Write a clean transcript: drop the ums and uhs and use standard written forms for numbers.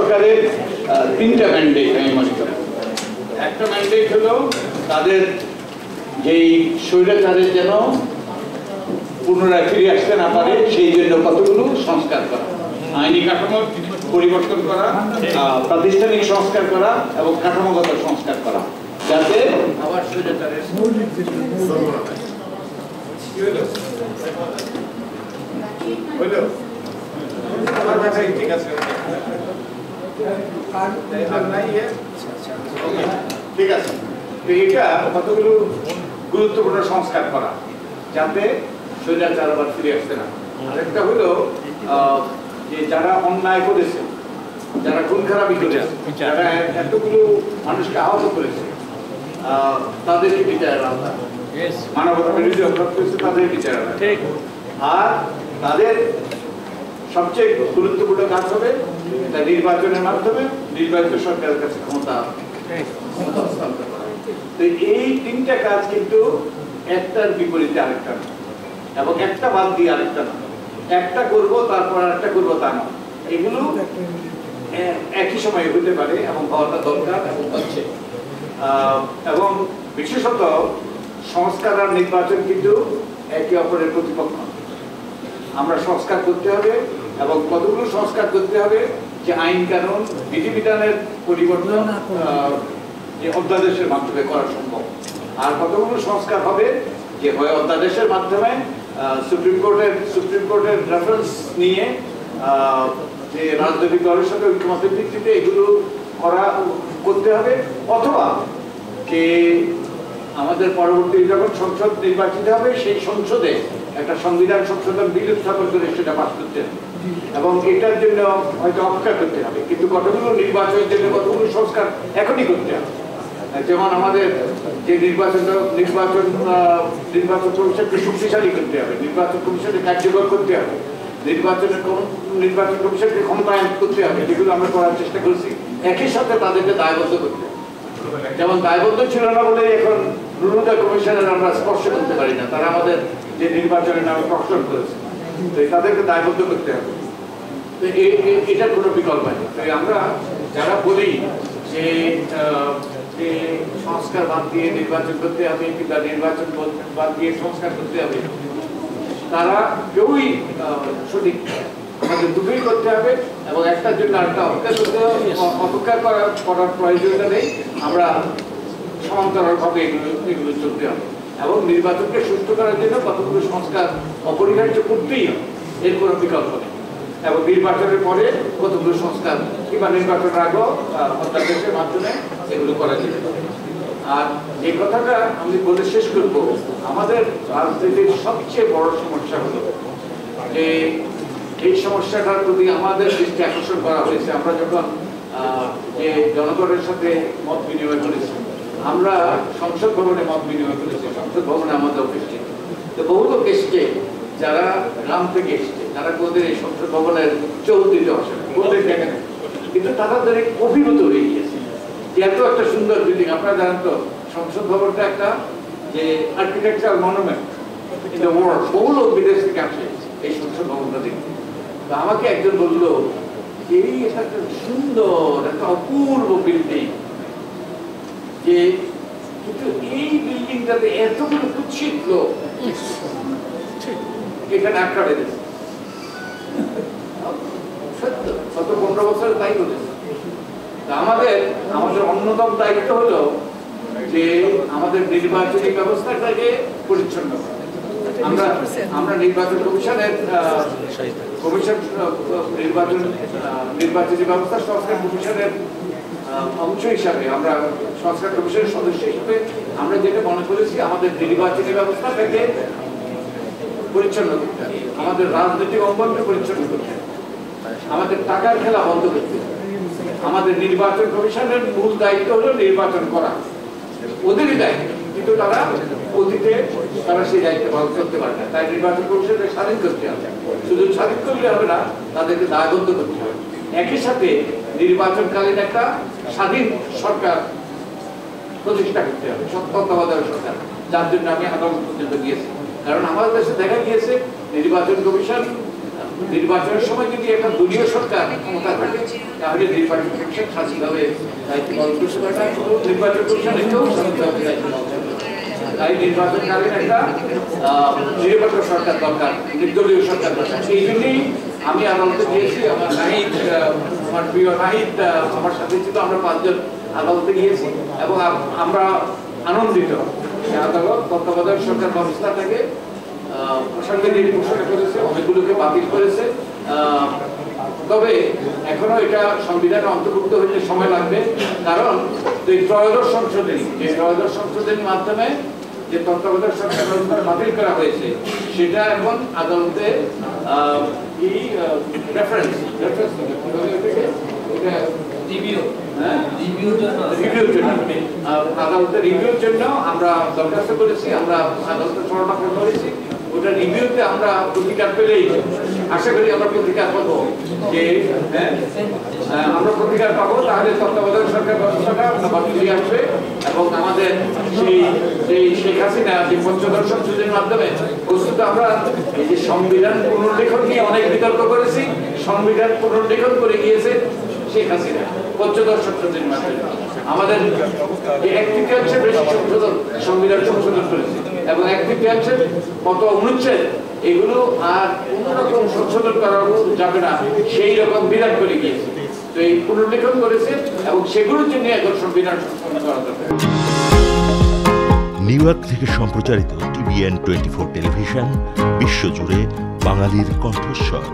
সরকারের তিনটা ম্যান্ডেট আমি মনে করি। একটা ম্যান্ডেট হলো তাদের যেই স্বৈরাচারের যেন পুনরায় ফিরে আসতে না পারে সেই জন্য কতগুলো সংস্কার করা, আইনি কাঠামো পরিবর্তন করা, প্রাতিষ্ঠানিক সংস্কার করা এবং কাঠামোগত সংস্কার করা, যাতে আবার স্বৈরাচারের ঠিক আছে ঠিক আছে। এটা কতগুলো গুরুত্বপূর্ণ সংস্কার করা যাতে স্বৈরাচার আবার ফিরে আসতে না। আরেকটা হলো যে যারা অন্যায় করেছে, যারা খুন খারাপি করেছে, যারা এতগুলো মানুষকে আহত করেছে, তাদেরকে বিচারের আওতা, মানবতা বিরোধী অপরাধ করেছে তাদের বিচারের আওতা। আর তাদের সবচেয়ে গুরুত্বপূর্ণ কাজ হবে নির্বাচনের মাধ্যমে নির্বাচিত সরকারের কাছে ক্ষমতা হস্তান্তর করা। তো এই তিনটা কাজ কিন্তু একটার বিপরীতে আরেকটা না, এবং একটা বাদ দিয়ে আরেকটা না, একটা করব তারপর আরেকটা করবো তা না, এগুলো একই সময়ে হতে পারে এবং হওয়াটা দরকার এবং হচ্ছে। এবং বিশেষত সংস্কার আর নির্বাচন কিন্তু একে অপরের প্রতিপক্ষ। আমরা সংস্কার করতে হবে এবং কতগুলো সংস্কার করতে হবে যে আইন কানুন বিধিবিধানের পরিবর্তন যে অধ্যাদেশের মাধ্যমে করা সম্ভব, আর কতগুলো সংস্কার হবে যে হয় অধ্যাদেশের মাধ্যমে সুপ্রিম কোর্টের রেফারেন্স নিয়ে যে রাজনৈতিক দলের সাথে ঐক্যমতের ভিত্তিতে এগুলো করতে হবে, অথবা যে আমাদের পরবর্তী যখন সংসদ নির্বাচিত হবে সেই সংসদে একটা সংবিধান সংশোধন বিল উত্থাপন করে সেটা পাস করতে হবে এবং এটার জন্য হয়তো অপেক্ষা করতে হবে। কিন্তু কতগুলো নির্বাচনের জন্য কতগুলো সংস্কার এখনই করতে হবে। যেমন আমাদের যে নির্বাচন কমিশনকে শক্তিশালী করতে হবে, নির্বাচন কমিশনকে কার্যকর করতে হবে, নির্বাচন কমিশনকে ক্ষমতায়ন করতে হবে, যেগুলো আমরা করার চেষ্টা করছি। একই সাথে তাদেরকে দায়বদ্ধ করতে হবে। যেমন দায়বদ্ধ ছিল না বলে এখন নুরুদা কমিশনের আমরা স্পর্শ করতে পারি না, তারা আমাদের যে নির্বাচনের নামে প্রশ্ন করেছে, তো তাদেরকে দায়বদ্ধ করতে হবে। তো এটার কোনো বিকল্প নেই। আমরা যারা বলি যে সংস্কার বাদ দিয়ে নির্বাচন করতে হবে কিংবা নির্বাচন বাদ দিয়ে সংস্কার করতে হবে, তারা কেউই সঠিক। আমাদের দুটোই করতে হবে এবং একটার জন্য আরেকটা অপেক্ষা করার প্রয়োজনটা নেই। আমরা সমান্তরালভাবে এগুলো চলতে হবে এবং নির্বাচনকে সুষ্ঠু করার জন্য কতগুলো সংস্কার অপরিহার্য করতেই হবে, এর কোনো বিকল্প নেই। এবং নির্বাচনের পরে কতগুলো সংস্কার কিংবা নির্বাচনের আগেও অধ্যাদেশের মাধ্যমে এগুলো করা যেতে পারে। আর এই কথাটা আমি বলে শেষ করব, আমাদের রাজনীতির সবচেয়ে বড় সমস্যা হলো যে এই সমস্যাটার প্রতি আমাদের দৃষ্টি আকর্ষণ করা হয়েছে। আমরা যখন যে জনগণের সাথে মত বিনিময় করেছি, আমরা সংসদ ভবনে মত বিনিময় করেছি, সংসদ ভবনে আমাদের অফিস ছিল। তো বহু লোক এসছে যারা গ্রাম থেকে এসছে, তারা কোনোদিন এই সংসদ ভবনের চৌহদ্দিতে আসে না, কোনোদিন দেখে না, কিন্তু তারা অভিভূত হয়ে গিয়েছে যে এত একটা সুন্দর বিল্ডিং। আপনারা জানেন তো সংসদ ভবনটা একটা যে architecture monument in the world, বহু লোক বিদেশ থেকে আসে এই সংসদ ভবনটা দেখতে। তো আমাকে একজন বললো এই একটা সুন্দর একটা অপূর্ব বিল্ডিং, যে কিন্তু এই বিল্ডিংটাতে এতগুলো কুৎসিত লোক এখানে আটকা বেঁধেছে। সত্য, গত 15 বছরে তাই বলেছে। আমাদের অন্যতম দায়িত্ব হলো যে আমাদের নির্বাচনী ব্যবস্থাটাকে পরিচ্ছন্ন করা। আমরা নির্বাচন কমিশনের নির্বাচনী ব্যবস্থা সংস্কার কমিশনের অংশ হিসাবে, আমরা সংস্কার কমিশনের সদস্য হিসেবে আমরা যেটা মনে করেছি, আমাদের নির্বাচনী ব্যবস্থাটাকে পরিচ্ছন্ন করতে হবে, আমাদের রাজনৈতিক অঙ্গনকে পরিচ্ছন্ন করতে হবে, আমাদের টাকার খেলা বন্ধ করতে হবে। আমাদের নির্বাচন কমিশনের মূল দায়িত্ব হলো নির্বাচন করা, ওদেরই দায়িত্ব, কিন্তু তারা অতীতে তারা সেই দায়িত্ব পালন করতে পারে না। তাই নির্বাচন কমিশনকে স্বাধীন করতে হবে, শুধু স্বাধীন করলে হবে না, তাদেরকে দায়বদ্ধ করতে হবে। একই সাথে নির্বাচনকালীন একটা স্বাধীন সরকার প্রতিষ্ঠা করতে হবে, তত্ত্বাবধায়ক সরকার, যার জন্য আমি আদালত পর্যন্ত গিয়েছি। কারণ আমাদের দেশে দেখা গিয়েছে নির্বাচন কমিশন নির্বাচনের সময় যদি একটা দলীয় সরকার ক্ষমতা থাকে তাহলে নির্বাচন কমিশন স্বাধীনভাবে দায়িত্ব পালন করতে পারে না, নির্বাচন কমিশন এটাও স্বাধীনভাবে দায়িত্ব পালন করতে পারে। তাই নির্বাচনকালীন একটা নিরপেক্ষ সরকার দরকার, নির্দলীয় সরকার দরকার। এই জন্যই আমি আদালতে গিয়েছি। আমার নাহিদ, আমার প্রিয় নাহিদ আমার সাথে ছিল, আমরা 5 জন আদালতে গিয়েছি এবং আমরা আনন্দিত যে আদালত তত্ত্বাবধায়ক সরকার ব্যবস্থাটাকে সাংবিধানিক ঘোষণা করেছে, অনেকগুলোকে বাতিল করেছে। তবে এখনো এটা সংবিধানে অন্তর্ভুক্ত হতে সময় লাগবে, কারণ এই ত্রয়োদশ সংশোধনীর মাধ্যমে যে তত্ত্বাবধায়ক সরকার ব্যবস্থা বাতিল করা হয়েছে সেটা এখন আদালতে আদালতে রিভিউর জন্য আমরা দরখাস্ত করেছি, আমরা আদালতে শরণাপন্ন করেছি। ওটা রিভিউতে আমরা প্রতিকার পেলেই আশা করি আমরা প্রতিকার পাবো, যে আমরা প্রতিকার পাবো, তাহলে তত্ত্বাবধায়ক সরকার ব্যবস্থাটা বাতিল হয়ে আসবে এবং আমাদের সেই শেখ হাসিনা যে পঞ্চদশ সংশোধনীর মাধ্যমে বস্তুত আমরা এই যে সংবিধান পুনর্লেখন নিয়ে অনেক বিতর্ক করেছি, সংবিধান পুনর্লেখন করে গিয়েছে শেখ হাসিনা পঞ্চদশ সংশোধনীর মাধ্যমে। আমাদের এক তৃতীয়াংশের বেশি সংবিধান সংশোধন করেছে এবং এক তৃতীয়াংশের মতো অনুচ্ছেদ এগুলো আর কোনোরকম সংশোধন করা যাবে না সেই রকম বিধান করে গিয়েছে। তো এই পুনর্লেখন করেছে এবং সেগুলোর জন্য এখন সংবিধান সংশোধন করা দরকার। নিউ ইয়র্ক থেকে সম্প্রচারিত TVN 24 টেলিভিশন, বিশ্বজুড়ে বাঙালির কণ্ঠস্বর।